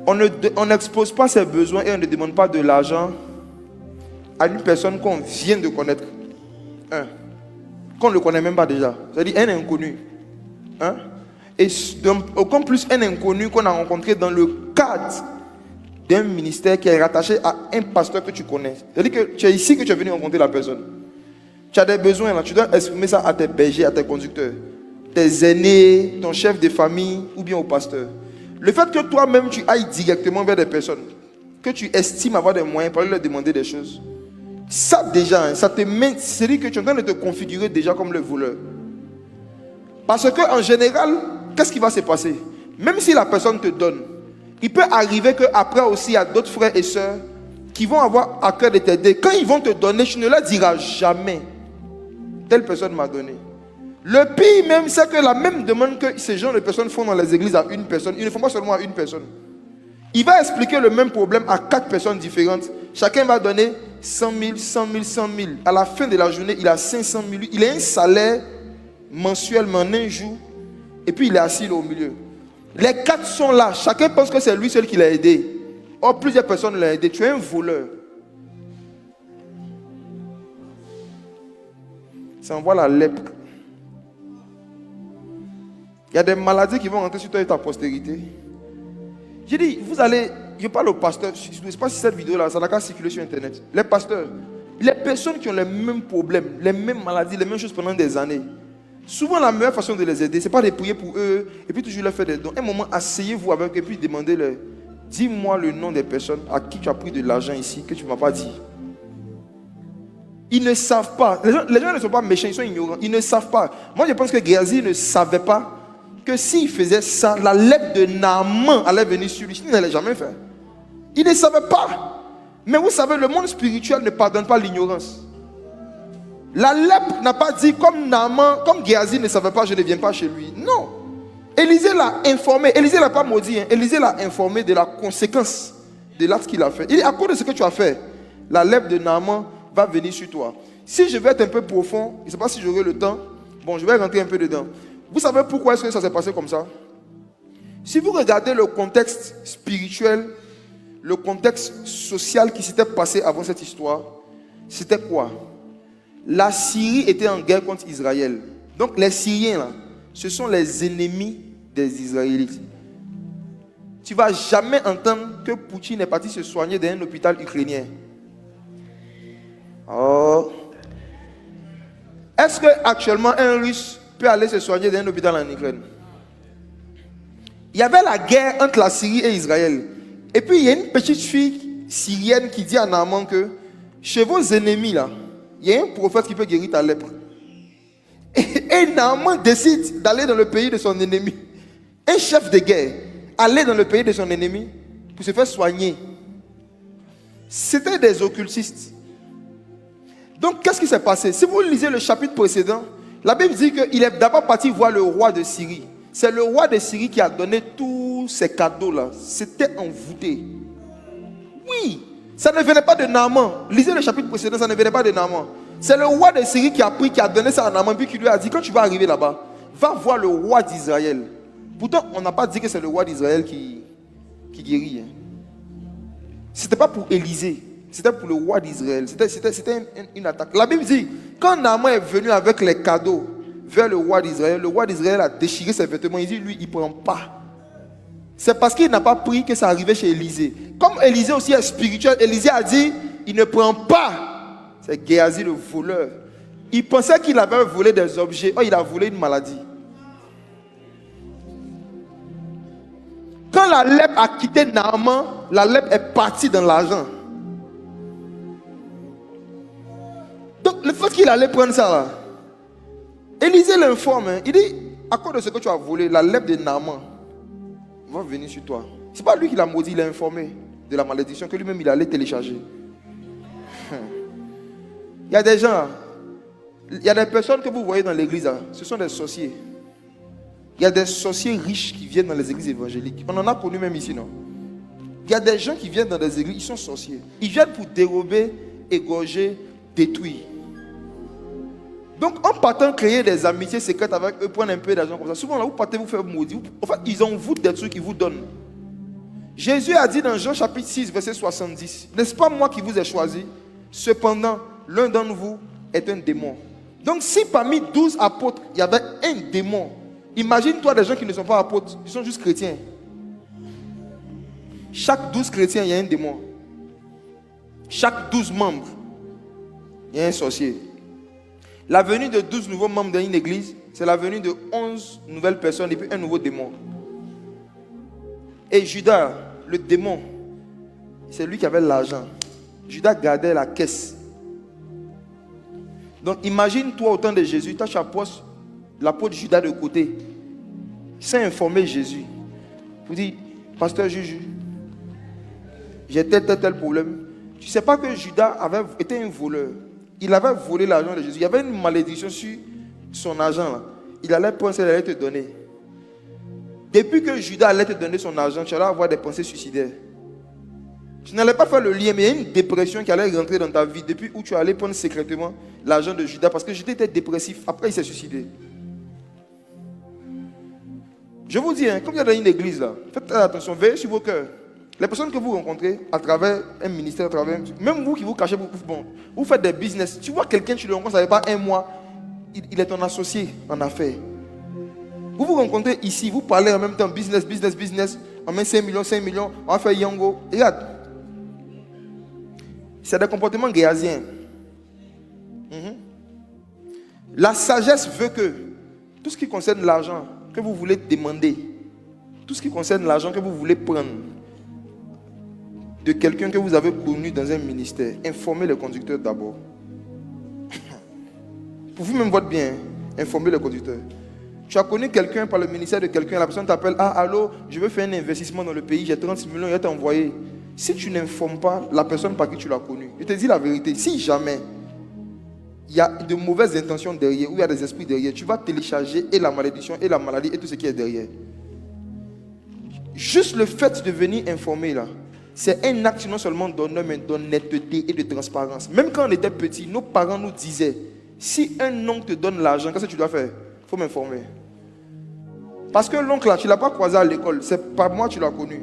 On n'expose pas ses besoins et on ne demande pas de l'argent à une personne qu'on vient de connaître. Qu'on ne le connaît même pas déjà. C'est-à-dire un inconnu. Et aucun plus un inconnu qu'on a rencontré dans le cadre d'un ministère qui est rattaché à un pasteur que tu connais. C'est-à-dire que tu es ici que tu es venu rencontrer la personne. Tu as des besoins là, tu dois exprimer ça à tes bergers, à tes conducteurs, tes aînés, ton chef de famille ou bien au pasteur. Le fait que toi-même tu ailles directement vers des personnes que tu estimes avoir des moyens pour leur demander des choses, ça déjà, ça te met, c'est-à-dire que tu es en train de te configurer déjà comme le voleur. Parce qu'en général, qu'est-ce qui va se passer? Même si la personne te donne, il peut arriver qu'après aussi, il y a d'autres frères et sœurs qui vont avoir à cœur de t'aider. Quand ils vont te donner, tu ne leur diras jamais, telle personne m'a donné. Le pire même, c'est que la même demande que ces gens de personnes font dans les églises à une personne, ils ne font pas seulement à une personne. Il va expliquer le même problème à 4 personnes différentes. Chacun va donner 100 000, 100 000, 100 000. À la fin de la journée, il a 500 000. Il a un salaire mensuellement en un jour. Et puis il est assis là au milieu. Les 4 sont là. Chacun pense que c'est lui seul qui l'a aidé. Or, plusieurs personnes l'ont aidé. Tu es un voleur. Ça envoie la lèpre. Il y a des maladies qui vont rentrer sur toi et ta postérité. J'ai dit, vous allez, je parle aux pasteurs, je ne sais pas si cette vidéo-là, ça n'a qu'à circuler sur Internet. Les pasteurs, les personnes qui ont les mêmes problèmes, les mêmes maladies, les mêmes choses pendant des années, souvent la meilleure façon de les aider, ce n'est pas de prier pour eux et puis toujours leur faire des dons. Un moment, asseyez-vous avec eux et puis demandez-leur, dis-moi le nom des personnes à qui tu as pris de l'argent ici que tu ne m'as pas dit. Ils ne savent pas. Les gens ne sont pas méchants, ils sont ignorants. Ils ne savent pas. Moi, je pense que Géasi ne savait pas que s'il faisait ça, la lèpre de Naaman allait venir sur lui. Il ne l'avait jamais fait. Il ne savait pas. Mais vous savez, le monde spirituel ne pardonne pas l'ignorance. La lèpre n'a pas dit comme Naaman, comme Géasi ne savait pas, je ne viens pas chez lui. Non. Élisée l'a informé. Élisée ne l'a pas maudit. Élisée l'a informé de la conséquence de l'acte qu'il a fait. Il dit, à cause de ce que tu as fait, la lèpre de Naaman va venir sur toi. Si je vais être un peu profond, je ne sais pas si j'aurai le temps. Bon, je vais rentrer un peu dedans. Vous savez pourquoi est-ce que ça s'est passé comme ça? Si vous regardez le contexte spirituel, le contexte social qui s'était passé avant cette histoire, c'était quoi? La Syrie était en guerre contre Israël. Donc les Syriens, là, ce sont les ennemis des Israélites. Tu ne vas jamais entendre que Poutine est parti se soigner dans un hôpital ukrainien. Oh. Est-ce qu'actuellement un Russe peut aller se soigner dans un hôpital en Ukraine? Il y avait la guerre entre la Syrie et Israël. Et puis il y a une petite fille syrienne qui dit à Naaman que chez vos ennemis là, il y a un prophète qui peut guérir ta lèpre. Et Naaman décide d'aller dans le pays de son ennemi. Un chef de guerre aller dans le pays de son ennemi pour se faire soigner. C'était des occultistes. Donc qu'est-ce qui s'est passé? Si vous lisez le chapitre précédent, la Bible dit qu'il est d'abord parti voir le roi de Syrie. C'est le roi de Syrie qui a donné tous ces cadeaux-là. C'était envoûté. Oui, ça ne venait pas de Naaman. Lisez le chapitre précédent, ça ne venait pas de Naaman. C'est le roi de Syrie qui a pris, qui a donné ça à Naaman, puis qui lui a dit, quand tu vas arriver là-bas, va voir le roi d'Israël. Pourtant, on n'a pas dit que c'est le roi d'Israël qui guérit. Ce n'était pas pour Élisée. C'était pour le roi d'Israël. C'était une attaque. La Bible dit, quand Naaman est venu avec les cadeaux vers le roi d'Israël a déchiré ses vêtements. Il dit, lui, il ne prend pas. C'est parce qu'il n'a pas pris que ça arrivait chez Élisée. Comme Élisée aussi est spirituel, Élisée a dit, il ne prend pas. C'est Géasi le voleur. Il pensait qu'il avait volé des objets. Oh, il a volé une maladie. Quand la lèpre a quitté Naaman, la lèpre est partie dans l'argent. Donc, le fait qu'il allait prendre ça là, Élisée l'informe. Il dit, à cause de ce que tu as volé, la lèpre de Naaman va venir sur toi. Ce n'est pas lui qui l'a maudit, il l'a informé de la malédiction que lui-même il allait télécharger. Il y a des gens, il y a des personnes que vous voyez dans l'église, ce sont des sorciers. Il y a des sorciers riches qui viennent dans les églises évangéliques. On en a connu même ici, non? Il y a des gens qui viennent dans des églises, ils sont sorciers. Ils viennent pour dérober, égorger, détruire. Donc, en partant créer des amitiés secrètes avec eux, prendre un peu d'argent comme ça, souvent là, vous partez vous faire maudire. En fait, ils envoûtent des trucs qu'ils vous donnent. Jésus a dit dans Jean chapitre 6, verset 70, n'est-ce pas moi qui vous ai choisi? Cependant, l'un d'entre vous est un démon. Donc si parmi 12 apôtres, il y avait un démon, imagine-toi des gens qui ne sont pas apôtres, ils sont juste chrétiens. Chaque 12 chrétiens, il y a un démon. Chaque 12 membres, il y a un sorcier. La venue de 12 nouveaux membres d'une église, c'est la venue de 11 nouvelles personnes et puis un nouveau démon. Et Judas, le démon, c'est lui qui avait l'argent. Judas gardait la caisse. Donc imagine-toi au temps de Jésus, tu as l'apôtre Judas de côté, sans informer Jésus. Vous dites, pasteur Juju, j'ai tel problème. Tu ne sais pas que Judas était un voleur. Il avait volé l'argent de Jésus. Il y avait une malédiction sur son argent. Là. Il allait penser, il allait te donner. Depuis que Judas allait te donner son argent, tu allais avoir des pensées suicidaires. Tu n'allais pas faire le lien, mais il y a une dépression qui allait rentrer dans ta vie depuis où tu allais prendre secrètement l'argent de Judas parce que Judas était dépressif. Après, il s'est suicidé. Je vous dis, comme il y a dans une église là, faites attention, veillez sur vos cœurs. Les personnes que vous rencontrez à travers un ministère, même vous qui vous cachez, vous faites des business. Tu vois quelqu'un, tu le rencontres, ça ne fait pas un mois, il est ton associé en affaires. Vous vous rencontrez ici, vous parlez en même temps business. On met 5 millions, on va faire Yango. Regarde. C'est des comportements géasiens. La sagesse veut que tout ce qui concerne l'argent que vous voulez demander, tout ce qui concerne l'argent que vous voulez prendre de quelqu'un que vous avez connu dans un ministère, informez le conducteur d'abord. Pour vous-même votre bien, informez le conducteur. Tu as connu quelqu'un par le ministère de quelqu'un, la personne t'appelle, allô, je veux faire un investissement dans le pays, j'ai 36 millions, il va t'envoyer. Si tu n'informes pas la personne par qui tu l'as connu, je te dis la vérité, si jamais il y a de mauvaises intentions derrière, ou il y a des esprits derrière, tu vas télécharger et la malédiction, et la maladie, et tout ce qui est derrière. Juste le fait de venir informer là, c'est un acte non seulement d'honneur, mais d'honnêteté et de transparence. Même quand on était petits, nos parents nous disaient, si un oncle te donne l'argent, qu'est-ce que tu dois faire? Il faut m'informer. Parce que l'oncle là, tu ne l'as pas croisé à l'école, c'est par moi que tu l'as connu.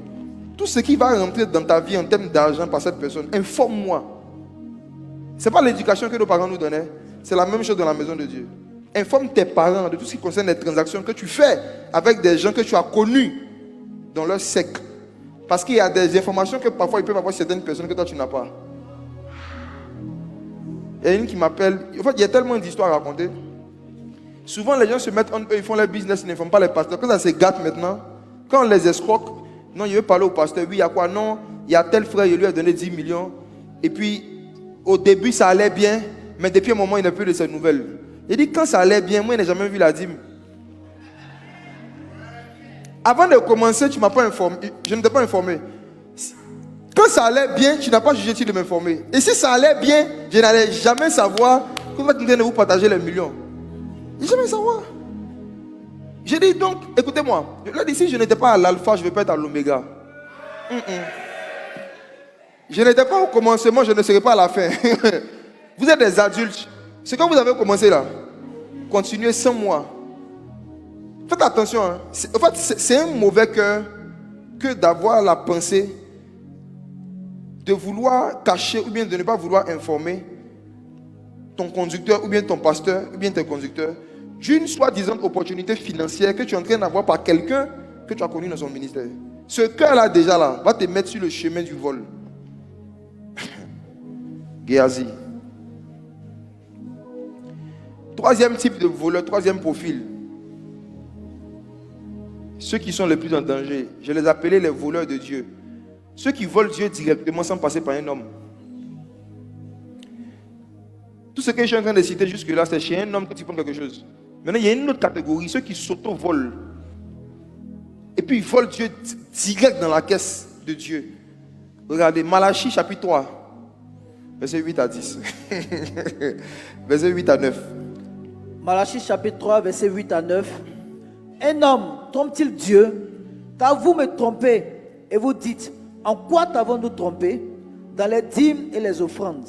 Tout ce qui va rentrer dans ta vie en termes d'argent par cette personne, informe-moi. Ce n'est pas l'éducation que nos parents nous donnaient, c'est la même chose dans la maison de Dieu. Informe tes parents de tout ce qui concerne les transactions que tu fais avec des gens que tu as connus dans leur secte. Parce qu'il y a des informations que parfois ils peuvent avoir certaines personnes que toi tu n'as pas. Il y a une qui m'appelle. En fait, il y a tellement d'histoires à raconter. Souvent, les gens se mettent en eux, ils font leur business, ils n'informent pas les pasteurs. Quand ça se gâte maintenant, quand on les escroque, non, il veut parler au pasteur. Oui, il y a quoi? Non, il y a tel frère, il lui a donné 10 millions. Et puis, au début, ça allait bien, mais depuis un moment, il n'a plus de ses nouvelles. Il dit, quand ça allait bien, moi, je n'ai jamais vu la dîme. Avant de commencer, tu ne m'as pas informé. Je ne t'ai pas informé. Quand ça allait bien, tu n'as pas jugé de m'informer. Et si ça allait bien, je n'allais jamais savoir que vous êtes en train de vous partager les millions. Je n'allais jamais savoir. J'ai dit donc, écoutez-moi. Je l'ai dit, si je n'étais pas à l'alpha, je ne vais pas être à l'oméga. Je n'étais pas au commencement, je ne serai pas à la fin. Vous êtes des adultes. Ce que vous avez commencé là, continuez sans moi. Faites attention. Hein. En fait, c'est un mauvais cœur que d'avoir la pensée de vouloir cacher ou bien de ne pas vouloir informer ton conducteur ou bien ton pasteur ou bien tes conducteurs d'une soi-disant opportunité financière que tu es en train d'avoir par quelqu'un que tu as connu dans son ministère. Ce cœur-là déjà là va te mettre sur le chemin du vol. Géasi. Troisième type de voleur, troisième profil. Ceux qui sont les plus en danger, je les appelais les voleurs de Dieu. Ceux qui volent Dieu directement sans passer par un homme. Tout ce que je suis en train de citer jusque-là, c'est chez un homme que tu prends quelque chose. Maintenant, il y a une autre catégorie, ceux qui s'auto-volent. Et puis ils volent Dieu direct dans la caisse de Dieu. Regardez, Malachie chapitre 3, verset 8 à 10. Verset 8 à 9. Malachie chapitre 3, verset 8 à 9. Un homme trompe-t-il Dieu? Car vous me trompez et vous dites, en quoi t'avons-nous trompé? Dans les dîmes et les offrandes.